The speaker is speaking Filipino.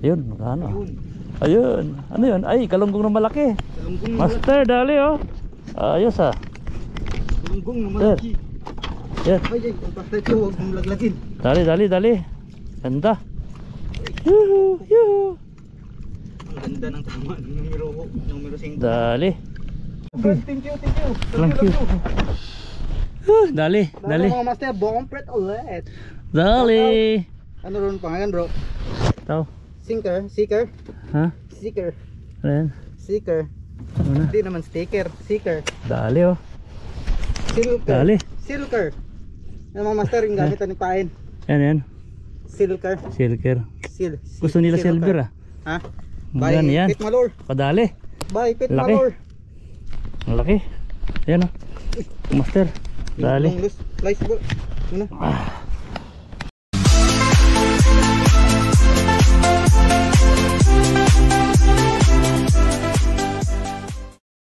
Yun, ano? Ayun. Ano yun? Ay, kalunggong na malaki. Kalunggong Master, dali oh. Ayos ah. Kalunggong na malaki. Yan. Ay, basta ito, huwag mong laglagin. Dali. Ganda. Yuhu, yuhu. Ang ganda ng tama ng numero 5. Dali. Thank you. Thank you. Dali. Mga master, buong pret ulit. Dali. Ano ron pangalan bro? Ito. Seeker? Ha? Seeker. Ano yan? Seeker. Ano na? Hindi naman sticker. Seeker. Dali oh. Silker. Dali. Silker. Ano mga master yung gamit ni pain? Yan. Silker. Silker. Gusto nila silver ah. Ha? Yan, yan. Pit Malor. Kadali. Bye, Pit Laki. Malor. Ang laki. Ayan oh. Master. Dali. Long loose. Slice bro. Ano?